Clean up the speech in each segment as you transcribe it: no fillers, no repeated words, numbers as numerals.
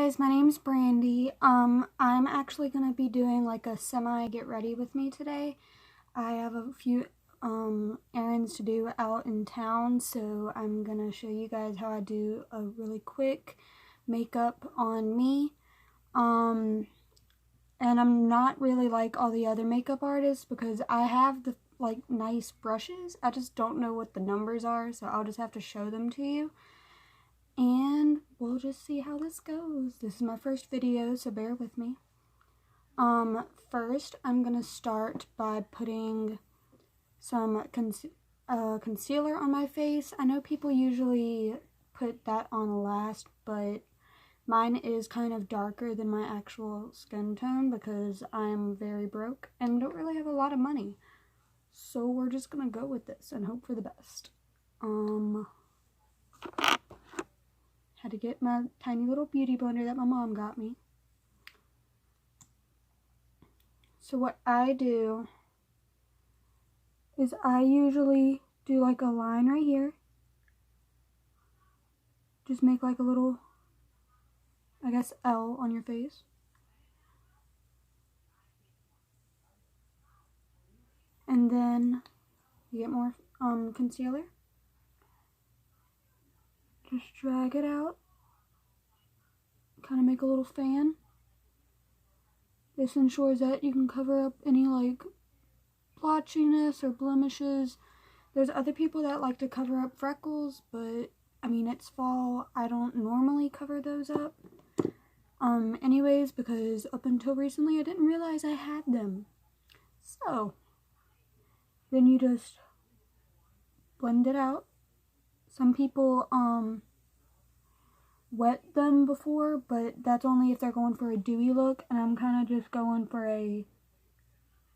guys, my name's Brandy. I'm actually going to be doing like a semi get ready with me today. I have a few errands to do out in town, so I'm going to show you guys how I do a really quick makeup on me. And I'm not really like all the other makeup artists because I have the like nice brushes. I just don't know what the numbers are, so I'll just have to show them to you. And we'll just see how this goes. This is my first video, so bear with me. First, I'm gonna start by putting some concealer on my face. I know people usually put that on last, but mine is kind of darker than my actual skin tone because I'm very broke and don't really have a lot of money. So we're just gonna go with this and hope for the best. Had to get my tiny little beauty blender that my mom got me. So what I do is I usually do like a line right here. Just make like a little, I guess, L on your face. And then you get more concealer. Just drag it out. Kind of make a little fan. This ensures that you can cover up any like blotchiness or blemishes. There's other people that like to cover up freckles, but I mean, it's fall. I don't normally cover those up. Anyways, because up until recently I didn't realize I had them. So then you just blend it out. Some people wet them before, but that's only if they're going for a dewy look, and I'm kind of just going for a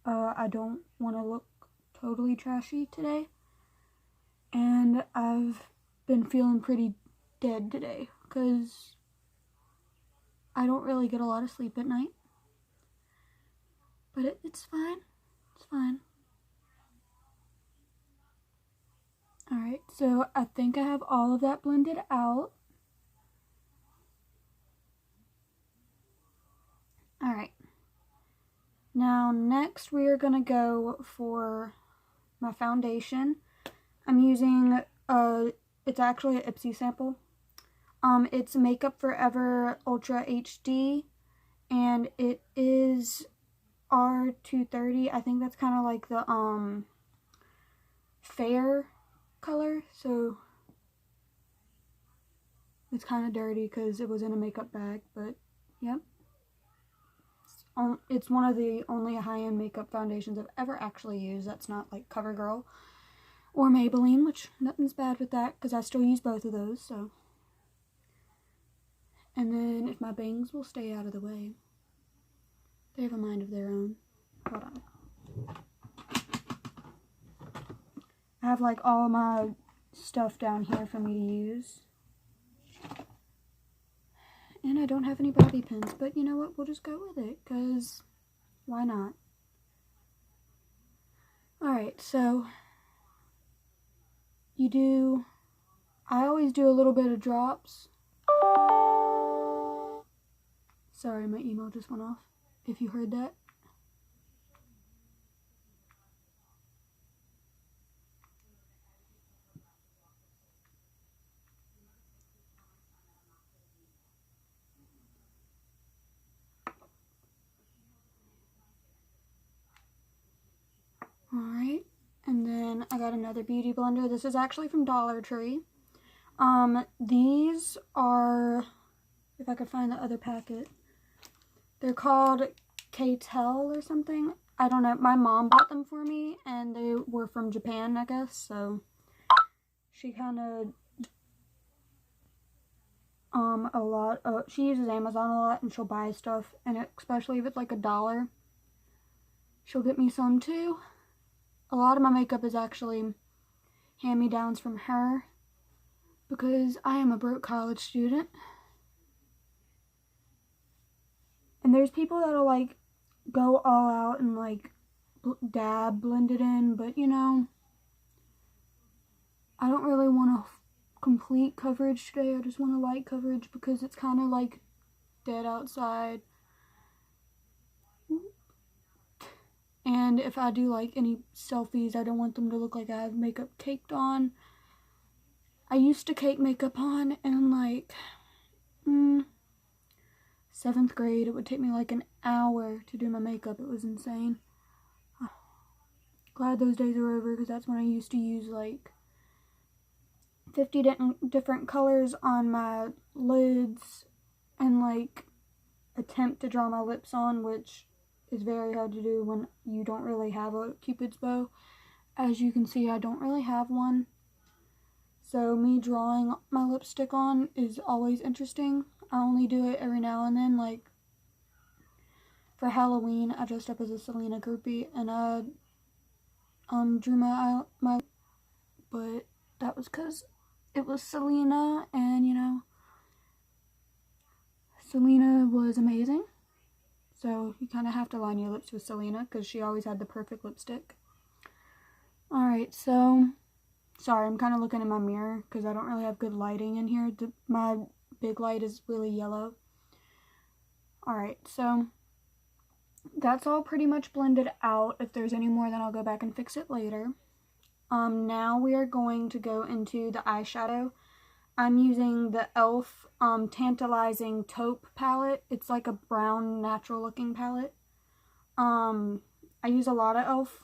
I don't want to look totally trashy today. And I've been feeling pretty dead today because I don't really get a lot of sleep at night. But it's fine. It's fine. Alright, so I think I have all of that blended out. Alright. Now next we are going to go for my foundation. I'm using, it's actually an Ipsy sample. It's Makeup Forever Ultra HD, and it is R230. I think that's kind of like the, fair color, so it's kind of dirty because it was in a makeup bag, but yep. It's one of the only high-end makeup foundations I've ever actually used that's not like CoverGirl or Maybelline, which nothing's bad with that because I still use both of those, so. And then if my bangs will stay out of the way. They have a mind of their own. Hold on. I have like all my stuff down here for me to use. And I don't have any bobby pins, but you know what? We'll just go with it, because why not? Alright, so I always do a little bit of drops. Sorry, my email just went off, if you heard that. Alright, and then I got another beauty blender. This is actually from Dollar Tree. These are, if I could find the other packet, they're called K-Tel or something. I don't know. My mom bought them for me, and they were from Japan, I guess, so she kind of, she uses Amazon a lot, and she'll buy stuff, and especially if it's like $1, she'll get me some too. A lot of my makeup is actually hand-me-downs from her because I am a broke college student. And there's people that'll like go all out and like blend it in, but you know, I don't really want a complete coverage today. I just want a light coverage because it's kind of like dead outside. And if I do like any selfies, I don't want them to look like I have makeup caked on. I used to cake makeup on in like 7th grade. It would take me like an hour to do my makeup. It was insane. Glad those days are over, because that's when I used to use like 50 different colors on my lids and like attempt to draw my lips on, which is very hard to do when you don't really have a Cupid's bow. As you can see, I don't really have one. So me drawing my lipstick on is always interesting. I only do it every now and then. Like for Halloween, I dressed up as a Selena groupie and I drew my but that was because it was Selena, and you know, Selena was amazing. So you kind of have to line your lips with Selena because she always had the perfect lipstick. Alright, so sorry, I'm kind of looking in my mirror because I don't really have good lighting in here. My big light is really yellow. Alright, so that's all pretty much blended out. If there's any more, then I'll go back and fix it later. Now we are going to go into the eyeshadow. I'm using the e.l.f. Tantalizing Taupe palette. It's like a brown, natural looking palette. I use a lot of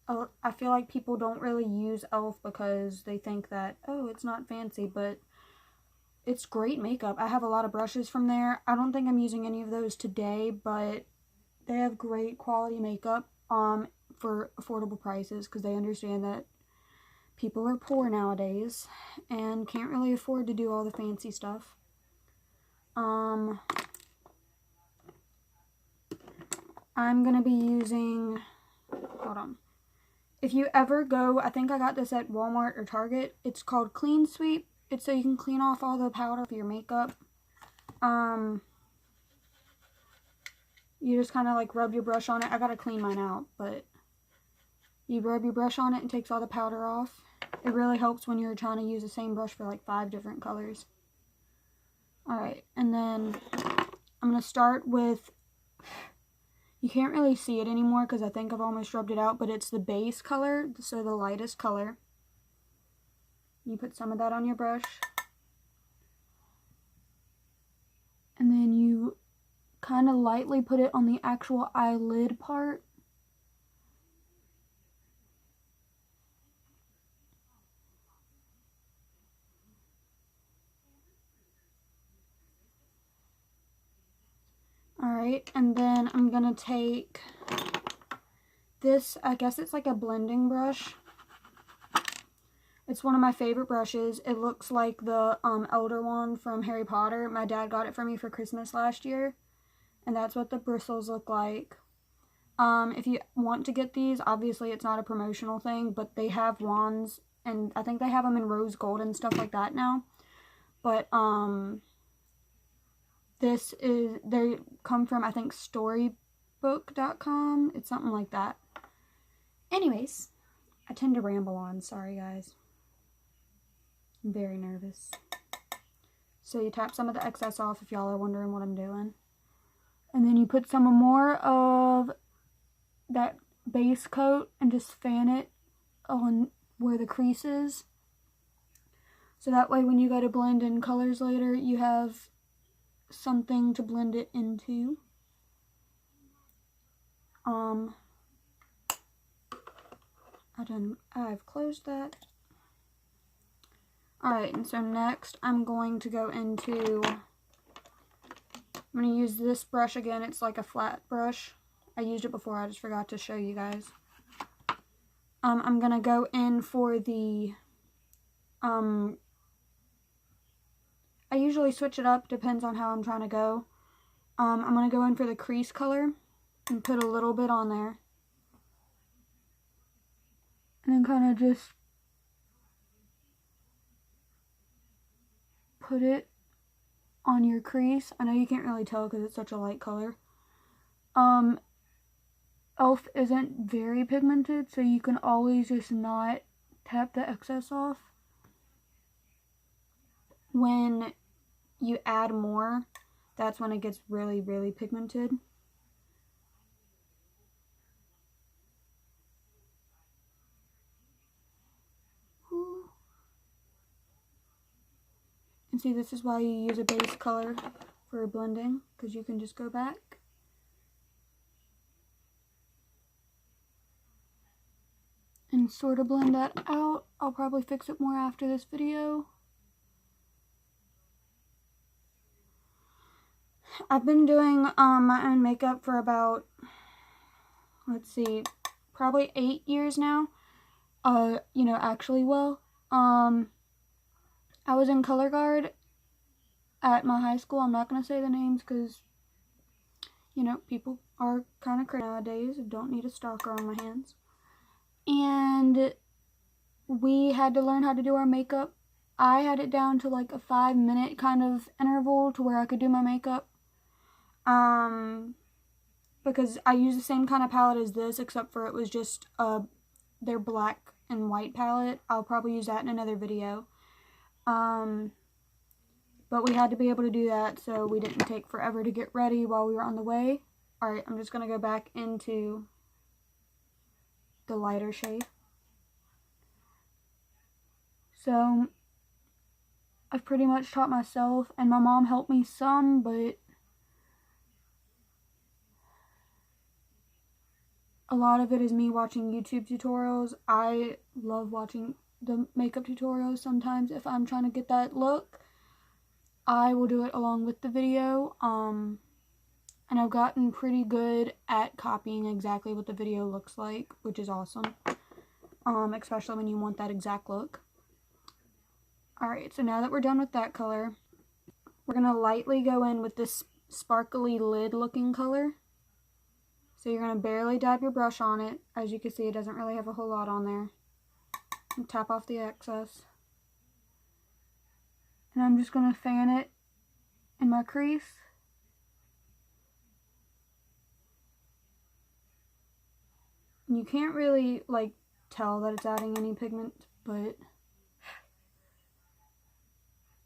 e.l.f. I feel like people don't really use e.l.f. because they think that, oh, it's not fancy, but it's great makeup. I have a lot of brushes from there. I don't think I'm using any of those today, but they have great quality makeup for affordable prices because they understand that people are poor nowadays and can't really afford to do all the fancy stuff. I'm going to be using, hold on. If you ever go, I think I got this at Walmart or Target. It's called Clean Sweep. It's so you can clean off all the powder for your makeup. You just kind of like rub your brush on it. I gotta clean mine out, but you rub your brush on it and takes all the powder off. It really helps when you're trying to use the same brush for like 5 different colors. Alright, and then I'm going to start with, you can't really see it anymore because I think I've almost rubbed it out, but it's the base color, so the lightest color. You put some of that on your brush. And then you kind of lightly put it on the actual eyelid part. Alright, and then I'm going to take this, I guess it's like a blending brush. It's one of my favorite brushes. It looks like the Elder Wand from Harry Potter. My dad got it for me for Christmas last year. And that's what the bristles look like. If you want to get these, obviously it's not a promotional thing, but they have wands, and I think they have them in rose gold and stuff like that now. But, they come from, I think, storybook.com. It's something like that. Anyways, I tend to ramble on. Sorry, guys. I'm very nervous. So you tap some of the excess off if y'all are wondering what I'm doing. And then you put some more of that base coat and just fan it on where the crease is. So that way when you go to blend in colors later, you have something to blend it into. I've closed that. Alright, and so next I'm going to go into, I'm going to use this brush again. It's like a flat brush. I used it before, I just forgot to show you guys. I'm going to go in for the, I usually switch it up, depends on how I'm trying to go. I'm going to go in for the crease color and put a little bit on there. And then kind of just put it on your crease. I know you can't really tell because it's such a light color. e.l.f. isn't very pigmented, so you can always just not tap the excess off. When you add more, that's when it gets really, really pigmented. And see, this is why you use a base color for blending, because you can just go back. And sort of blend that out. I'll probably fix it more after this video. I've been doing my own makeup for about, let's see, probably 8 years now. You know, actually, well, I was in color guard at my high school. I'm not going to say the names because, you know, people are kind of crazy nowadays. I don't need a stalker on my hands. And we had to learn how to do our makeup. I had it down to like a 5-minute kind of interval to where I could do my makeup. Because I use the same kind of palette as this, except for it was just their black and white palette. I'll probably use that in another video. But we had to be able to do that, so we didn't take forever to get ready while we were on the way. Alright, I'm just going to go back into the lighter shade. So, I've pretty much taught myself, and my mom helped me some, but a lot of it is me watching YouTube tutorials. I love watching the makeup tutorials sometimes. If I'm trying to get that look, I will do it along with the video. And I've gotten pretty good at copying exactly what the video looks like, which is awesome. Especially when you want that exact look. Alright, so now that we're done with that color, we're going to lightly go in with this sparkly lid looking color. So you're going to barely dab your brush on it. As you can see, it doesn't really have a whole lot on there. And tap off the excess. And I'm just going to fan it in my crease. And you can't really, like, tell that it's adding any pigment, but...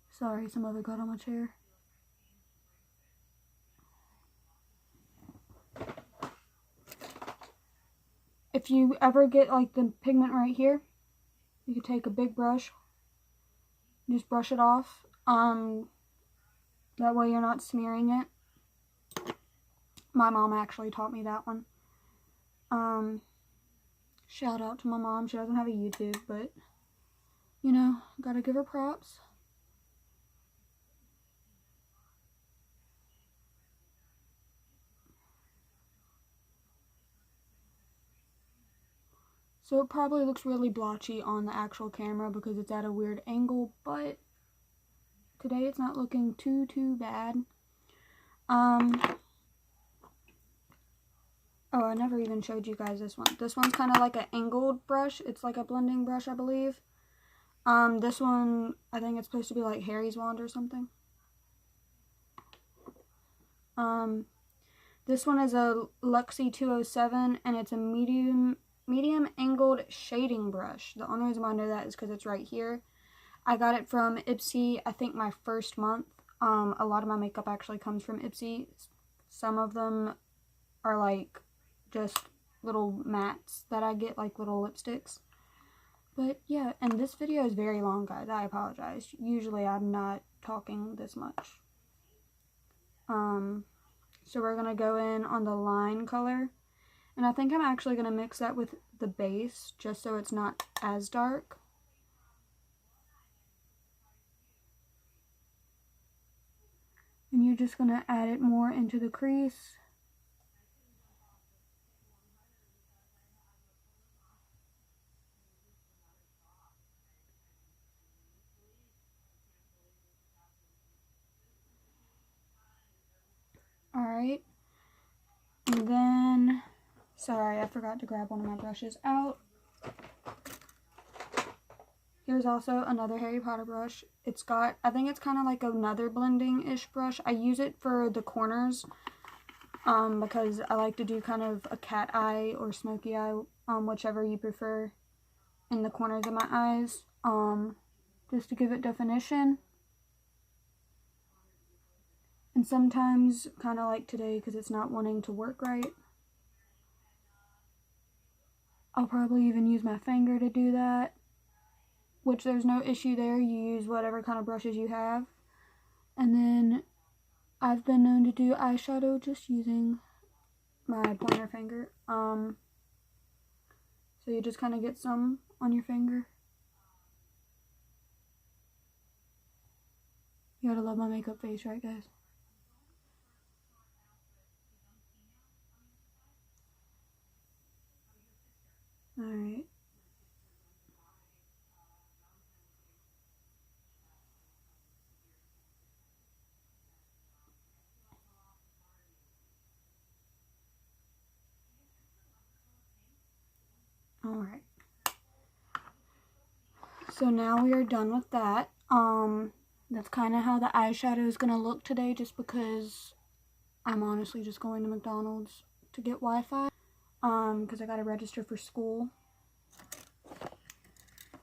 Sorry, some other got on my chair. If you ever get, like, the pigment right here, you could take a big brush, just brush it off. That way you're not smearing it. My mom actually taught me that one. Shout out to my mom. She doesn't have a YouTube, but, you know, gotta give her props. So it probably looks really blotchy on the actual camera because it's at a weird angle, but today it's not looking too bad. Oh, I never even showed you guys this one. This one's kind of like an angled brush. It's like a blending brush, I believe. This one, I think it's supposed to be like Harry's wand or something. This one is a Luxie 207, and it's a medium angled shading brush. The only reason why I know that is because it's right here. I got it from Ipsy, I think my first month. A lot of my makeup actually comes from Ipsy. Some of them are like just little mattes that I get, like little lipsticks. But yeah, and this video is very long, guys. I apologize. Usually I'm not talking this much. So we're going to go in on the line color. And I think I'm actually going to mix that with the base, just so it's not as dark. And you're just going to add it more into the crease. Alright. And then... Sorry, I forgot to grab one of my brushes out. Here's also another Harry Potter brush. It's got, I think it's kind of like another blending-ish brush. I use it for the corners because I like to do kind of a cat eye or smoky eye, whichever you prefer, in the corners of my eyes, just to give it definition. And sometimes, kind of like today, because it's not wanting to work right, I'll probably even use my finger to do that, which there's no issue there. You use whatever kind of brushes you have. And then I've been known to do eyeshadow just using my pointer finger. So you just kind of get some on your finger. You gotta love my makeup face, right, guys? Alright. Alright. So now we are done with that. That's kind of how the eyeshadow is going to look today, just because I'm honestly just going to McDonald's to get Wi-Fi. Because I got to register for school.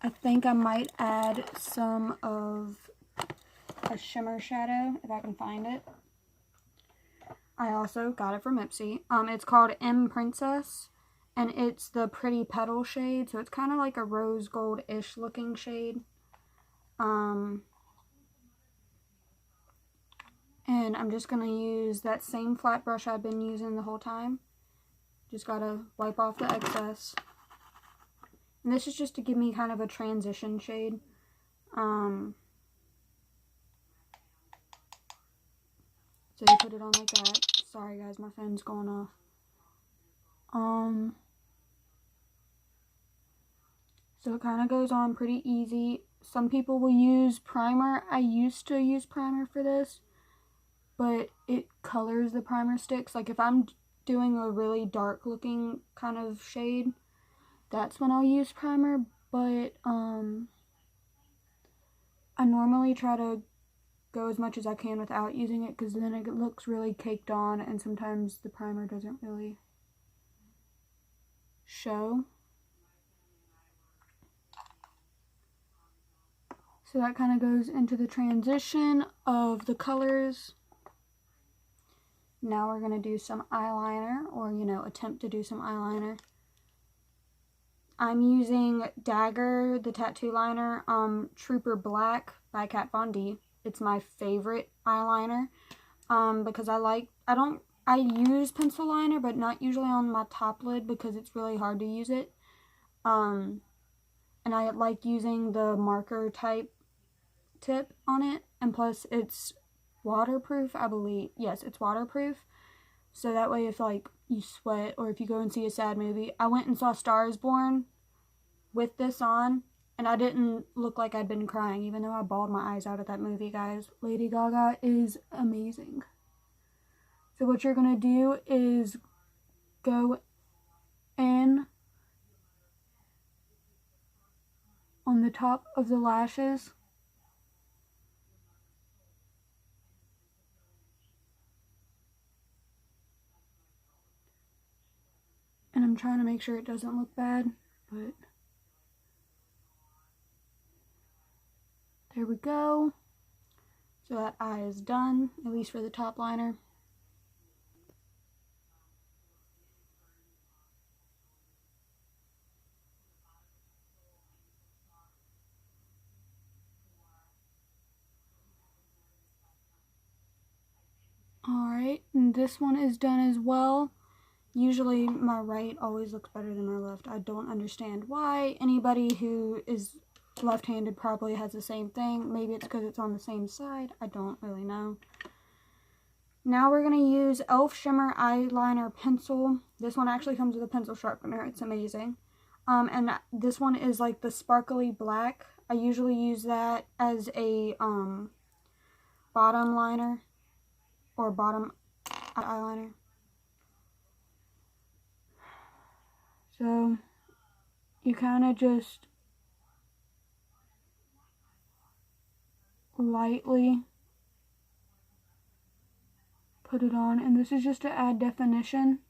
I think I might add some of a shimmer shadow, if I can find it. I also got it from Ipsy. It's called M Princess, and it's the Pretty Petal shade, so it's kind of like a rose gold-ish looking shade. And I'm just going to use that same flat brush I've been using the whole time. Just got to wipe off the excess. And this is just to give me kind of a transition shade. So you put it on like that. Sorry guys, my phone's going off. So it kind of goes on pretty easy. Some people will use primer. I used to use primer for this, but it colors the primer sticks. Like if I'm doing a really dark looking kind of shade, that's when I'll use primer. But I normally try to go as much as I can without using it, because then it looks really caked on, and sometimes the primer doesn't really show. So that kind of goes into the transition of the colors. Now we're going to do some eyeliner, or, you know, attempt to do some eyeliner. I'm using Dagger, the tattoo liner, Trooper Black by Kat Von D. It's my favorite eyeliner, because I use pencil liner, but not usually on my top lid because it's really hard to use it. And I like using the marker type tip on it, and plus it's waterproof, I believe. Yes, it's waterproof, so that way if like you sweat or if you go and see a sad movie. I went and saw Star is Born with this on, and I didn't look like I'd been crying, even though I bawled my eyes out at that movie, guys. Lady Gaga is amazing. So what you're gonna do is go in on the top of the lashes, and I'm trying to make sure it doesn't look bad, but there we go. So that eye is done, at least for the top liner. Alright, and this one is done as well. Usually my right always looks better than my left. I don't understand why. Anybody who is left-handed probably has the same thing. Maybe it's because it's on the same side. I don't really know. Now we're going to use e.l.f. Shimmer Eyeliner Pencil. This one actually comes with a pencil sharpener. It's amazing. And this one is like the sparkly black. I usually use that as a bottom liner or bottom eyeliner. So you kind of just lightly put it on, and this is just to add definition.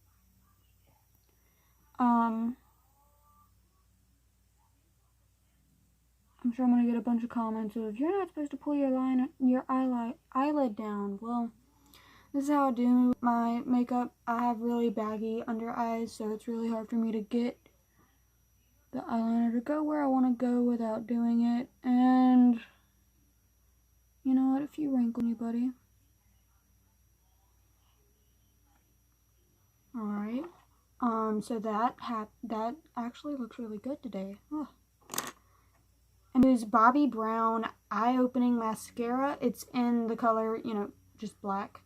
I'm sure I'm gonna get a bunch of comments of, you're not supposed to pull your eyelid down. Well, This is how I do my makeup. I have really baggy under eyes, so it's really hard for me to get the eyeliner to go where I want to go without doing it. And you know what? If you wrinkle anybody. Alright. So that actually looks really good today. Oh. And use Bobbi Brown Eye Opening Mascara. It's in the color, you know, just black.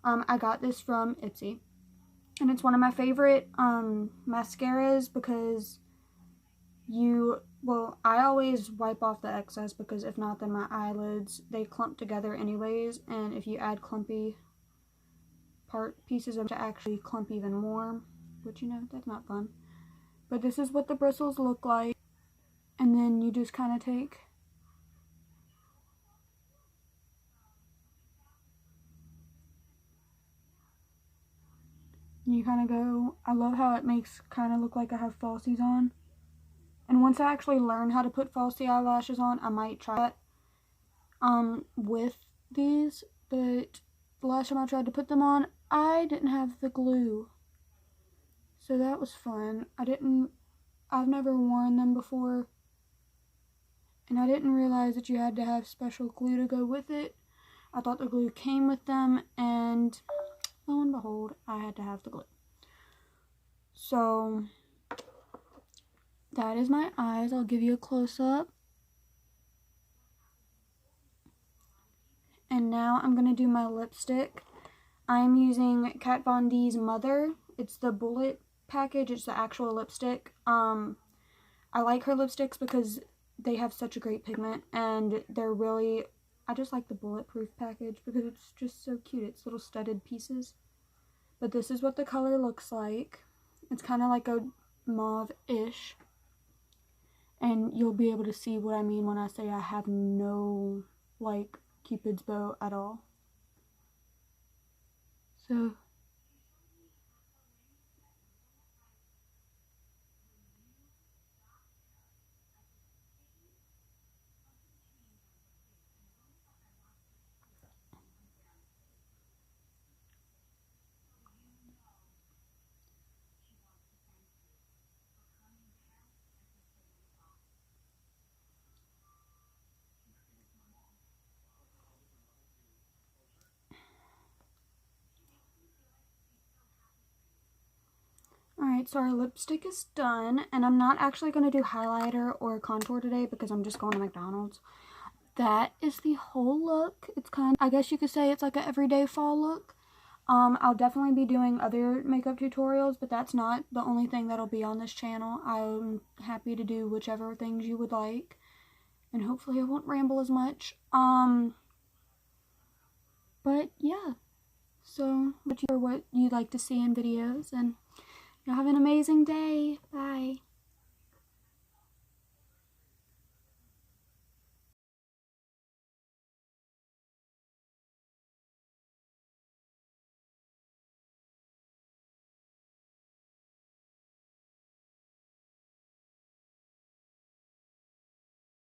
I got this from Ipsy. And it's one of my favorite mascaras because I always wipe off the excess because if not, then my eyelids, they clump together anyways. And if you add clumpy pieces of it to actually clump even more, which, you know, that's not fun. But this is what the bristles look like. And then you just kind of take you kind of go. I love how it makes kind of look like I have falsies on. And once I actually learn how to put falsie eyelashes on, I might try that with these. But the last time I tried to put them on, I didn't have the glue. So that was fun. I've never worn them before. And I didn't realize that you had to have special glue to go with it. I thought the glue came with them, and lo and behold, I had to have the glue. So that is my eyes. I'll give you a close-up. And now I'm going to do my lipstick. I'm using Kat Von D's Mother. It's the bullet package. It's the actual lipstick. I like her lipsticks because they have such a great pigment, and they're really, I just like the bulletproof package because it's just so cute. It's little studded pieces. But this is what the color looks like. It's kind of like a mauve-ish. And you'll be able to see what I mean when I say I have no, like, Cupid's bow at all. So alright, so our lipstick is done, and I'm not actually going to do highlighter or contour today because I'm just going to McDonald's. That is the whole look. It's kind of, I guess you could say it's like an everyday fall look. I'll definitely be doing other makeup tutorials, but that's not the only thing that'll be on this channel. I'm happy to do whichever things you would like, and hopefully I won't ramble as much. But yeah, so what you'd like to see in videos, and y'all have an amazing day. Bye.